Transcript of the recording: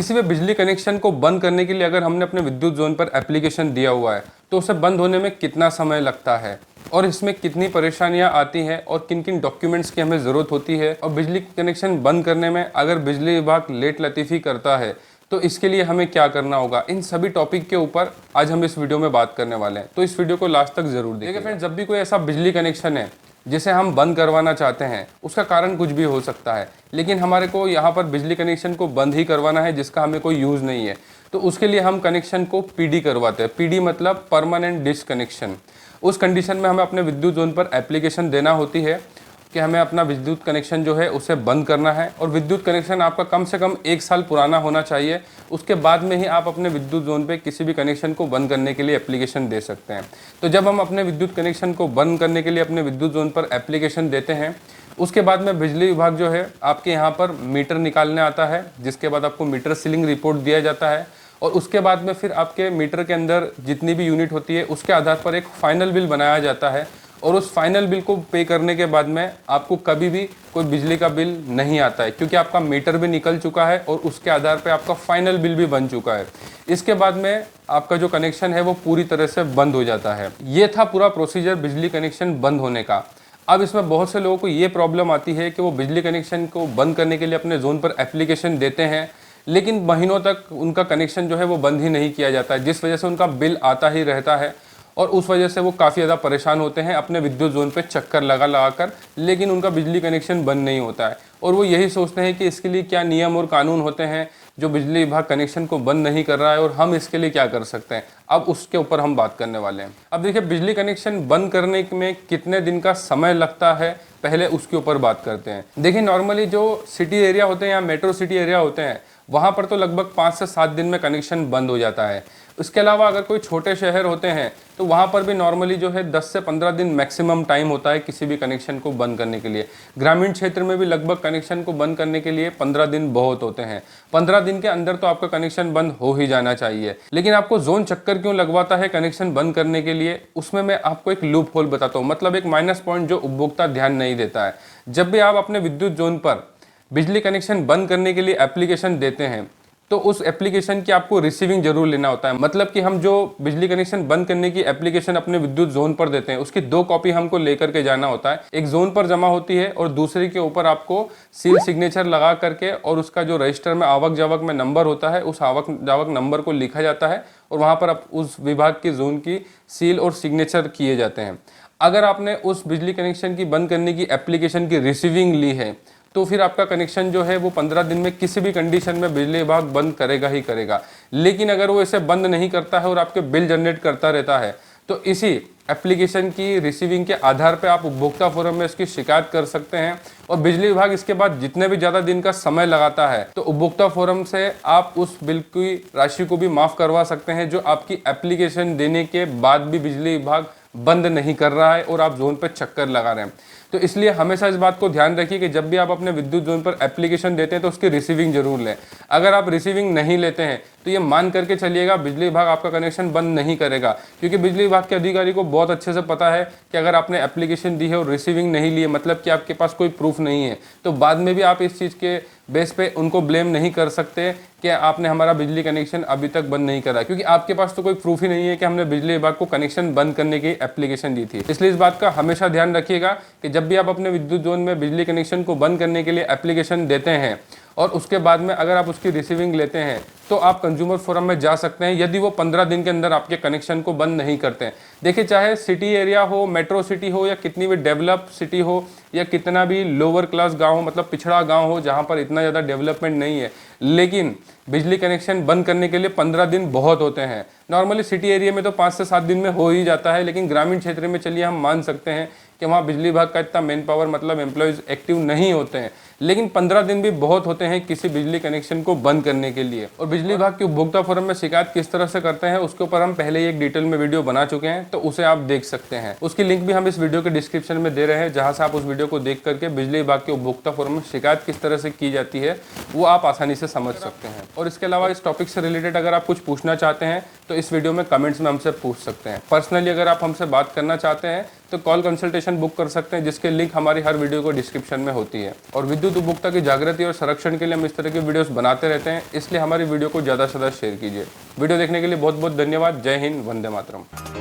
किसी भी बिजली कनेक्शन को बंद करने के लिए अगर हमने अपने विद्युत जोन पर एप्लीकेशन दिया हुआ है तो उसे बंद होने में कितना समय लगता है और इसमें कितनी परेशानियां आती हैं और किन किन डॉक्यूमेंट्स की हमें ज़रूरत होती है, और बिजली कनेक्शन बंद करने में अगर बिजली विभाग लेट लतीफ़ी करता है तो इसके लिए हमें क्या करना होगा, इन सभी टॉपिक के ऊपर आज हम इस वीडियो में बात करने वाले हैं। तो इस वीडियो को लास्ट तक जरूर देखिए फ्रेंड्स। जब भी कोई ऐसा बिजली कनेक्शन है जिसे हम बंद करवाना चाहते हैं, उसका कारण कुछ भी हो सकता है, लेकिन हमारे को यहाँ पर बिजली कनेक्शन को बंद ही करवाना है जिसका हमें कोई यूज़ नहीं है, तो उसके लिए हम कनेक्शन को पीडी करवाते हैं। पीडी मतलब परमानेंट डिस्कनेक्शन। उस कंडीशन में हमें अपने विद्युत जोन पर एप्लीकेशन देना होती है कि हमें अपना विद्युत कनेक्शन जो है उसे बंद करना है, और विद्युत कनेक्शन आपका कम से कम 1 साल पुराना होना चाहिए। उसके बाद में ही आप अपने विद्युत जोन पे किसी भी कनेक्शन को बंद करने के लिए एप्लीकेशन दे सकते हैं। तो जब हम अपने विद्युत कनेक्शन को बंद करने के लिए अपने विद्युत जोन पर एप्लीकेशन देते हैं, उसके बाद में बिजली विभाग जो है आपके यहाँ पर मीटर निकालने आता है, जिसके बाद आपको मीटर सीलिंग रिपोर्ट दिया जाता है, और उसके बाद में फिर आपके मीटर के अंदर जितनी भी यूनिट होती है उसके आधार पर एक फाइनल बिल बनाया जाता है, और उस फाइनल बिल को पे करने के बाद में आपको कभी भी कोई बिजली का बिल नहीं आता है, क्योंकि आपका मीटर भी निकल चुका है और उसके आधार पे आपका फाइनल बिल भी बन चुका है। इसके बाद में आपका जो कनेक्शन है वो पूरी तरह से बंद हो जाता है। ये था पूरा प्रोसीजर बिजली कनेक्शन बंद होने का। अब इसमें बहुत से लोगों को ये प्रॉब्लम आती है कि वो बिजली कनेक्शन को बंद करने के लिए अपने जोन पर एप्लीकेशन देते हैं, लेकिन महीनों तक उनका कनेक्शन जो है वो बंद ही नहीं किया जाता है, जिस वजह से उनका बिल आता ही रहता है, और उस वजह से वो काफ़ी ज़्यादा परेशान होते हैं अपने विद्युत जोन पे चक्कर लगा कर, लेकिन उनका बिजली कनेक्शन बंद नहीं होता है। और वो यही सोचते हैं कि इसके लिए क्या नियम और कानून होते हैं जो बिजली विभाग कनेक्शन को बंद नहीं कर रहा है, और हम इसके लिए क्या कर सकते हैं। अब उसके ऊपर हम बात करने वाले हैं। अब देखिए, बिजली कनेक्शन बंद करने में कितने दिन का समय लगता है, पहले उसके ऊपर बात करते हैं। देखिए, नॉर्मली जो सिटी एरिया होते हैं या मेट्रो सिटी एरिया होते हैं, वहाँ पर तो लगभग 5 से 7 दिन में कनेक्शन बंद हो जाता है। इसके अलावा अगर कोई छोटे शहर होते हैं तो वहाँ पर भी नॉर्मली जो है 10 से 15 दिन मैक्सिमम टाइम होता है किसी भी कनेक्शन को बंद करने के लिए। ग्रामीण क्षेत्र में भी लगभग कनेक्शन को बंद करने के लिए 15 दिन बहुत होते हैं। 15 दिन के अंदर तो आपका कनेक्शन बंद हो ही जाना चाहिए। लेकिन आपको जोन चक्कर क्यों लगवाता है कनेक्शन बंद करने के लिए, उसमें मैं आपको एक लूप होल बताता हूँ, मतलब एक माइनस पॉइंट जो उपभोक्ता ध्यान नहीं देता है। जब भी आप अपने विद्युत जोन पर बिजली कनेक्शन बंद करने के लिए एप्लीकेशन देते हैं तो उस एप्लीकेशन की आपको रिसीविंग जरूर लेना होता है। मतलब कि हम जो बिजली कनेक्शन बंद करने की एप्लीकेशन अपने विद्युत जोन पर देते हैं उसकी 2 कॉपी हमको लेकर के जाना होता है। एक जोन पर जमा होती है और दूसरे के ऊपर आपको सील सिग्नेचर लगा करके, और उसका जो रजिस्टर में आवक जावक में नंबर होता है उस आवक जावक नंबर को लिखा जाता है, और वहाँ पर आप उस विभाग की जोन की सील और सिग्नेचर किए जाते हैं। अगर आपने उस बिजली कनेक्शन की बंद करने की एप्लीकेशन की रिसीविंग ली है तो फिर आपका कनेक्शन जो है वो 15 दिन में किसी भी कंडीशन में बिजली विभाग बंद करेगा ही करेगा। लेकिन अगर वो इसे बंद नहीं करता है और आपके बिल जनरेट करता रहता है तो इसी एप्लीकेशन की रिसीविंग के आधार पर आप उपभोक्ता फोरम में इसकी शिकायत कर सकते हैं, और बिजली विभाग इसके बाद जितने भी ज़्यादा दिन का समय लगाता है तो उपभोक्ता फोरम से आप उस बिल की राशि को भी माफ़ करवा सकते हैं जो आपकी एप्लीकेशन देने के बाद भी बिजली विभाग बंद नहीं कर रहा है और आप जोन पर चक्कर लगा रहे हैं। तो इसलिए हमेशा इस बात को ध्यान रखिए कि जब भी आप अपने विद्युत जोन पर एप्लीकेशन देते हैं तो उसकी रिसीविंग जरूर लें। अगर आप रिसीविंग नहीं लेते हैं तो ये मान करके चलिएगा बिजली विभाग आपका कनेक्शन बंद नहीं करेगा, क्योंकि बिजली विभाग के अधिकारी को बहुत अच्छे से पता है कि अगर आपने एप्लीकेशन दी है और रिसीविंग नहीं ली है, मतलब कि आपके पास कोई प्रूफ नहीं है, तो बाद में भी आप इस चीज़ के बेस पे उनको ब्लेम नहीं कर सकते कि आपने हमारा बिजली कनेक्शन अभी तक बंद नहीं करा, क्योंकि आपके पास तो कोई प्रूफ ही नहीं है कि हमने बिजली विभाग को कनेक्शन बंद करने की एप्लीकेशन दी थी। इसलिए इस बात का हमेशा ध्यान रखिएगा कि जब भी आप अपने विद्युत जोन में बिजली कनेक्शन को बंद करने के लिए एप्लीकेशन देते हैं और उसके बाद में अगर आप उसकी रिसीविंग लेते हैं तो आप कंज्यूमर फोरम में जा सकते हैं, यदि वो 15 दिन के अंदर आपके कनेक्शन को बंद नहीं करते हैं। देखिए, चाहे सिटी एरिया हो, मेट्रो सिटी हो, या कितनी भी डेवलप सिटी हो, या कितना भी लोअर क्लास गांव हो, मतलब पिछड़ा गांव हो जहां पर इतना ज़्यादा डेवलपमेंट नहीं है, लेकिन बिजली कनेक्शन बंद करने के लिए 15 दिन बहुत होते हैं। नॉर्मली सिटी एरिया में तो 5 से 7 दिन में हो ही जाता है, लेकिन ग्रामीण क्षेत्र में चलिए हम मान सकते हैं कि वहाँ बिजली विभाग का इतना मैन पावर मतलब एम्प्लॉयज़ एक्टिव नहीं होते हैं, लेकिन 15 दिन भी बहुत होते हैं किसी बिजली कनेक्शन को बंद करने के लिए। और बिजली विभाग के उपभोक्ता फोरम में शिकायत किस तरह से करते हैं उसके ऊपर हम पहले ही एक डिटेल में वीडियो बना चुके हैं, तो उसे आप देख सकते हैं। उसकी लिंक भी हम इस वीडियो के डिस्क्रिप्शन में दे रहे हैं, जहां से आप उस वीडियो को देख करके बिजली विभाग के उपभोक्ता फोरम में शिकायत किस तरह से की जाती है वो आप आसानी से समझ सकते हैं। और इसके अलावा इस टॉपिक से रिलेटेड अगर आप कुछ पूछना चाहते हैं तो इस वीडियो में कमेंट्स में हमसे पूछ सकते हैं। पर्सनली अगर आप हमसे बात करना चाहते हैं तो कॉल कंसल्टेशन बुक कर सकते हैं, जिसके लिंक हमारी हर वीडियो को डिस्क्रिप्शन में होती है। और विद्युत उपभोक्ता की जागृति और संरक्षण के लिए हम इस तरह की वीडियोस बनाते रहते हैं, इसलिए हमारी वीडियो को ज़्यादा से ज़्यादा शेयर कीजिए। वीडियो देखने के लिए बहुत बहुत धन्यवाद। जय हिंद, वंदे मातरम।